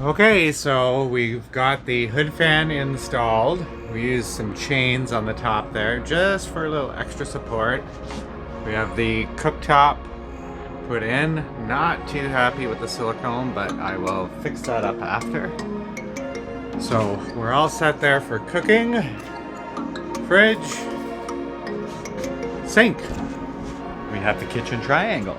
Okay, so we've got the hood fan installed. We used some chains on the top there just for a little extra support. We have the cooktop put in. Not too happy with the silicone, but I will fix that up after. So we're all set there for cooking. Fridge, sink. We have the kitchen triangle.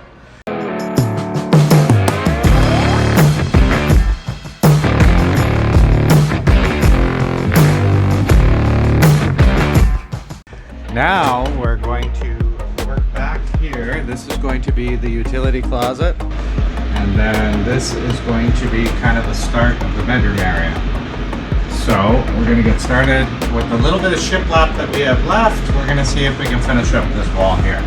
Now we're going to work back here. This is going to be the utility closet, and then this is going to be kind of the start of the bedroom area. So we're going to get started with a little bit of shiplap that we have left. We're going to see if we can finish up this wall here.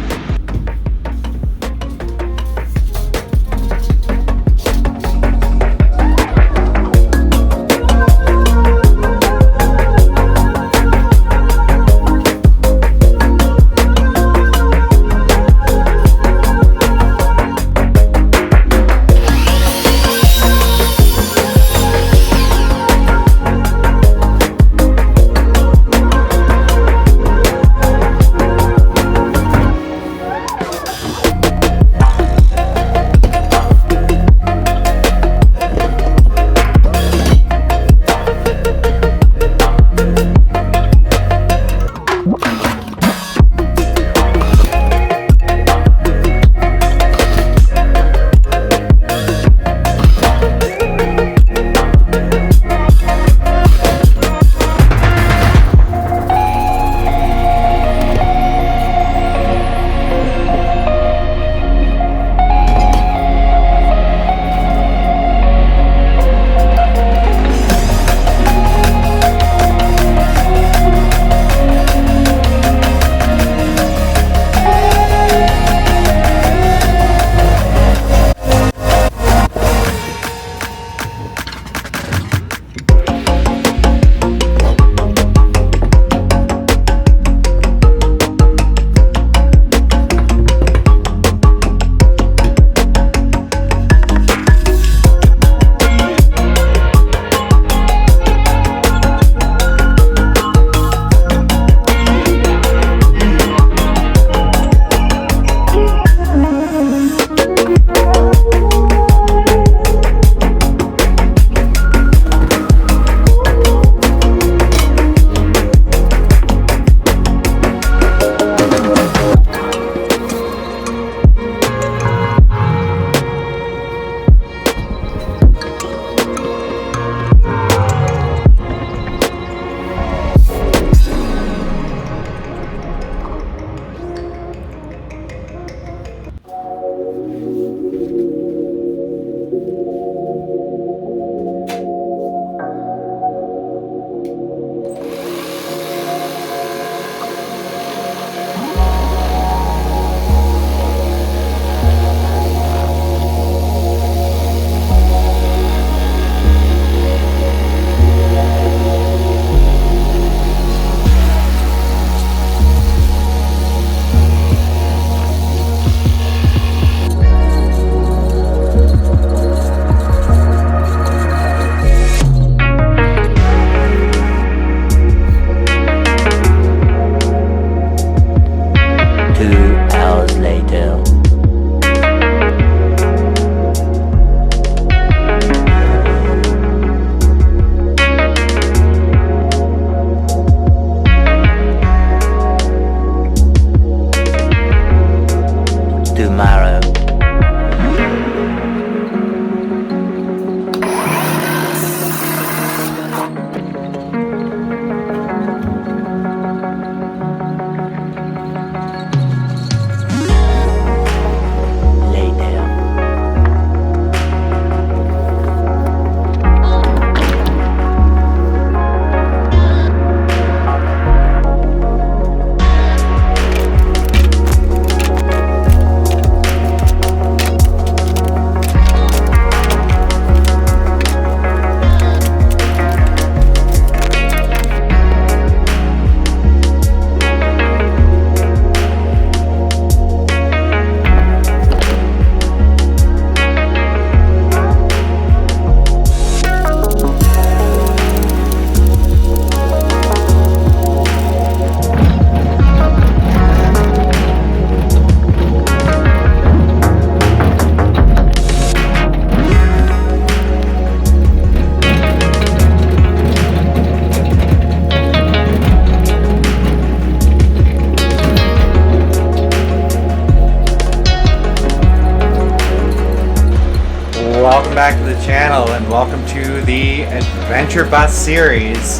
welcome back to the channel and welcome to the Adventure Bus series.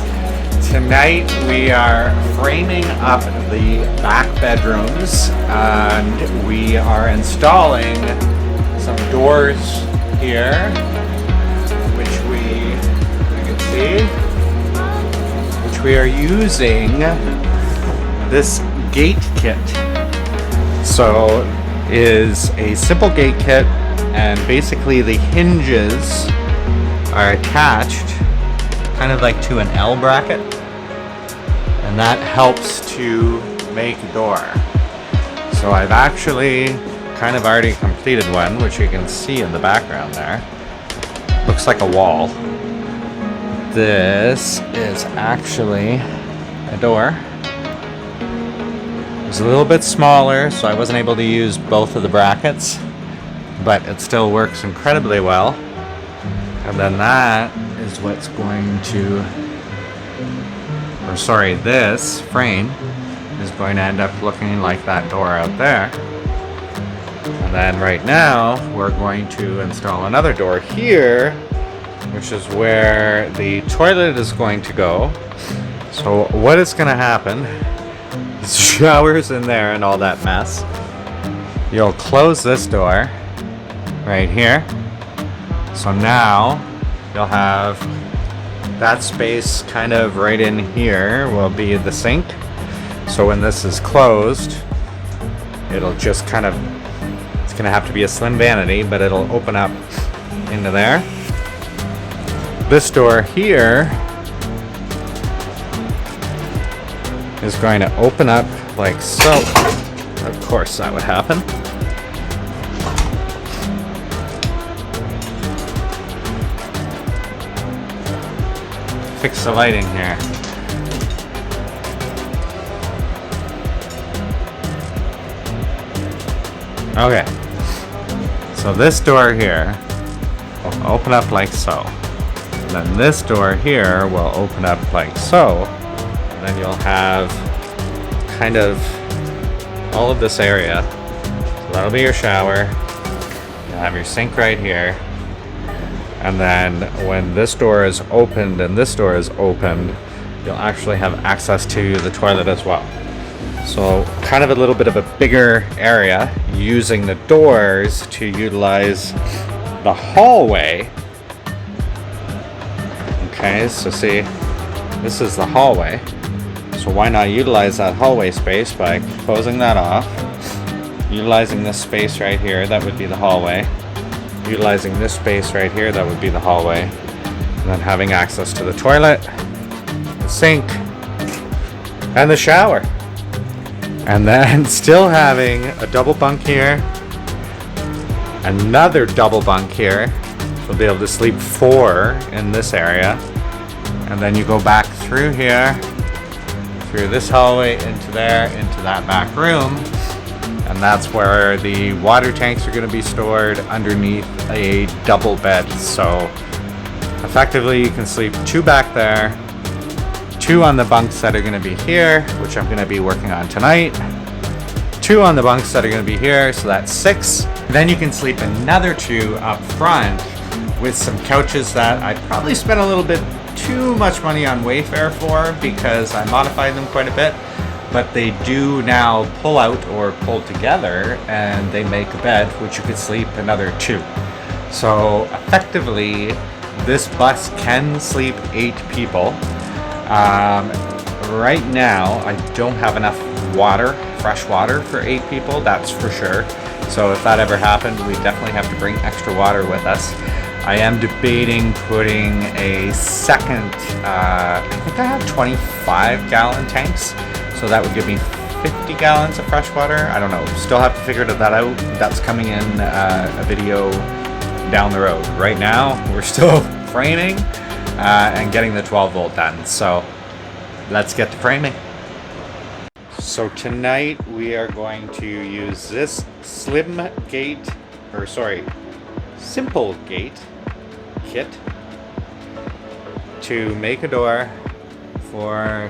Tonight we are framing up the back bedrooms and we are installing some doors here, which you can see, which we are using this gate kit. So is a simple gate kit, and basically the hinges are attached kind of like to an L bracket, and that helps to make a door. So I've actually kind of already completed one, which you can see in the background there. Looks like a wall. This is actually a door. It's a little bit smaller, so I wasn't able to use both of the brackets, but it still works incredibly well. And then that is what's going to, this frame is going to end up looking like that door out there. And then right now, we're going to install another door here, which is where the toilet is going to go. So what is going to happen, the shower's in there and all that mess. You'll close this door right here. So now you'll have that space kind of right in here will be the sink. So when this is closed, it'll just kind of, it's going to have to be a slim vanity, but it'll open up into there. This door here is going to open up like so. Of course that would happen. Fix the lighting here. Okay. So this door here will open up like so. Then this door here will open up like so. Then you'll have kind of all of this area. So that'll be your shower. You'll have your sink right here. And then when this door is opened and this door is opened, you'll actually have access to the toilet as well. So kind of a little bit of a bigger area, using the doors to utilize the hallway. Okay, so see, this is the hallway. So why not utilize that hallway space by closing that off, utilizing this space right here, that would be the hallway, utilizing this space right here, that would be the hallway, and then having access to the toilet, the sink, and the shower. And then still having a double bunk here, another double bunk here. You'll be able to sleep 4 in this area. And then you go back through here, through this hallway, into there, into that back room. And that's where the water tanks are going to be stored underneath a double bed. So effectively you can sleep 2 back there, 2 on the bunks that are going to be here, which I'm going to be working on tonight, 2 on the bunks that are going to be here, so that's 6. Then you can sleep another 2 up front with some couches that I probably spent a little bit too much money on Wayfair for, because I modified them quite a bit, but they do now pull out or pull together and they make a bed which you could sleep another 2. So effectively this bus can sleep 8 people. Right now I don't have enough water, fresh water for 8 people, that's for sure. So if that ever happened, we definitely have to bring extra water with us. I am debating putting a second, I think I have 25 gallon tanks, so that would give me 50 gallons of fresh water. I don't know, still have to figure that out. That's coming in a video down the road. Right now we're still framing and getting the 12 volt done, so let's get to framing. So tonight we are going to use this simple gate kit to make a door for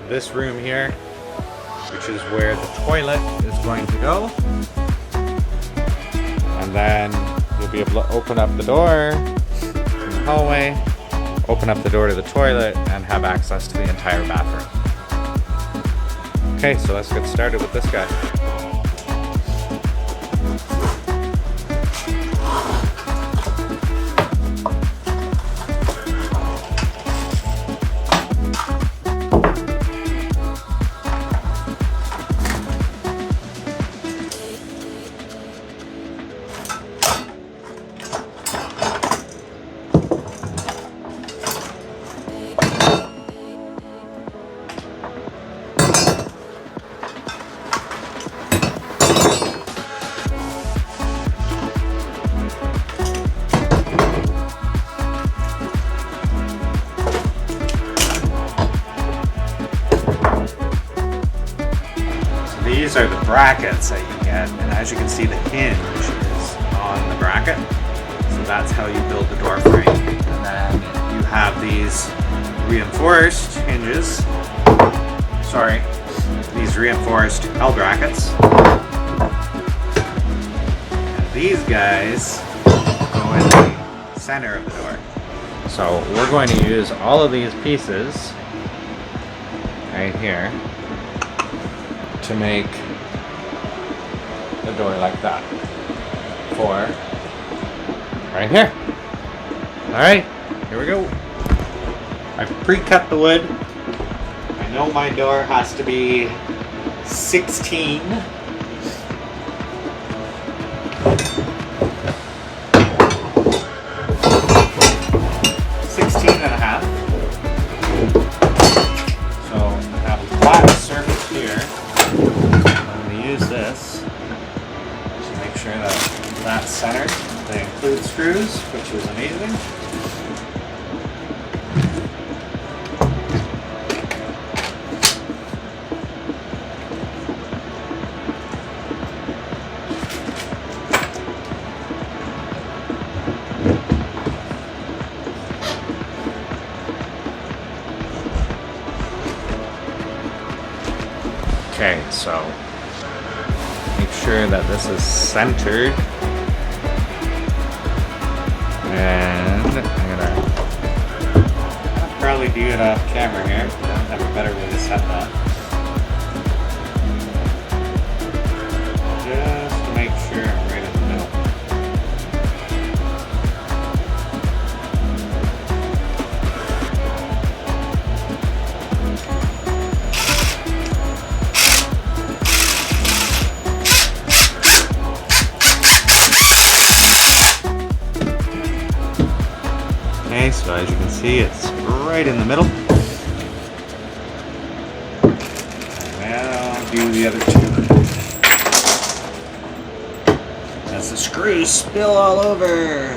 this room here, which is where the toilet is going to go. And then you'll you'll be able to open up the door in the hallway, open up the door to the toilet, and have access to the entire bathroom. Okay, so let's get started with this guy. These are the brackets that you get, and as you can see, the hinge is on the bracket. So that's how you build the door frame. And then you have these reinforced hinges. Sorry, these reinforced L brackets. And these guys go in the center of the door. So we're going to use all of these pieces right here to make the door like that for right here. Alright, here we go. I've pre-cut the wood. I know my door has to be 16. And a half. So I have a flat surface here. I'm going to use this to make sure that that's centered. They include screws, which is amazing. Okay, so make sure that this is centered, and I'll probably do it off camera here. I don't have a better way to set that. Just to make sure I'm right in the middle. Okay, so as you can see, it's right in the middle. And now I'll do the other two. As the screws spill all over.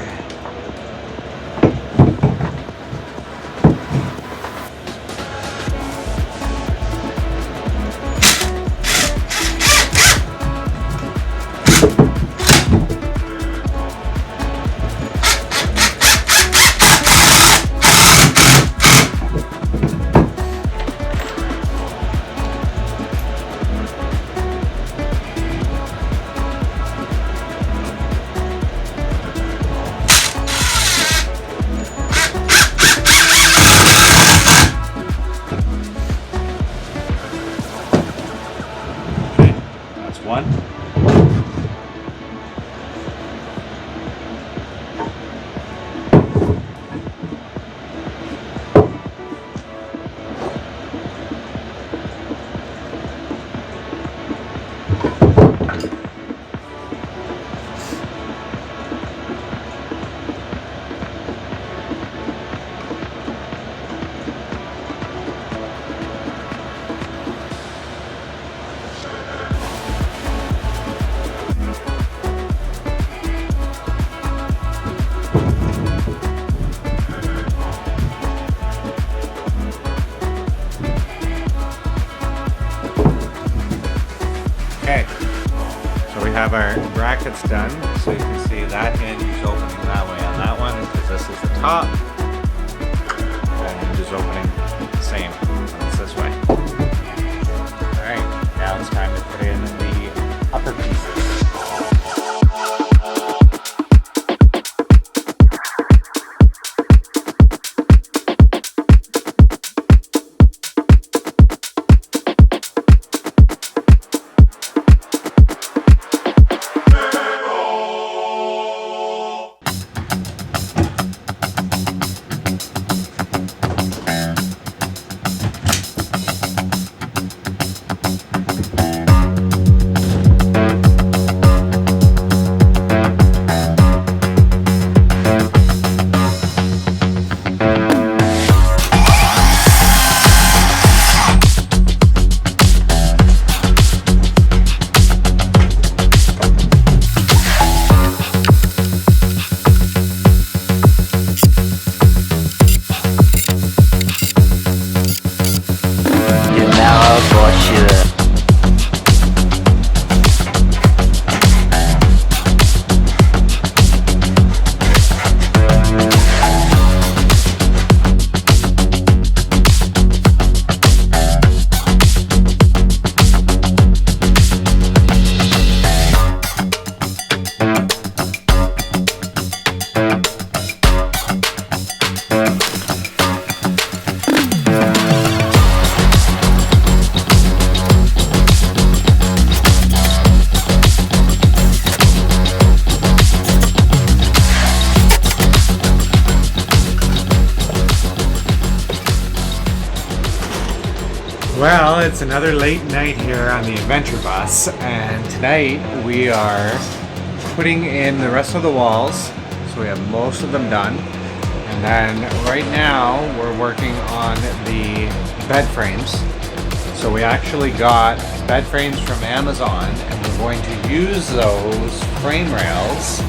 One. Okay, so we have our brackets done, so you can see that hinge is opening that way on that one because this is the top. That hinge is opening the same, it's this way. Alright, now it's time to put in the upper pieces. Well, it's another late night here on the adventure bus, and tonight we are putting in the rest of the walls, so we have most of them done. And then right now we're working on the bed frames. So we actually got bed frames from Amazon, and we're going to use those frame rails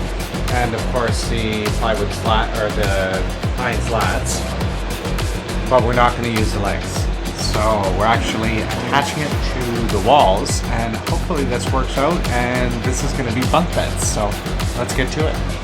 and of course the plywood slat or the pine slats, but we're not going to use the legs. So we're actually attaching it to the walls, and hopefully this works out, and this is going to be bunk beds. So let's get to it.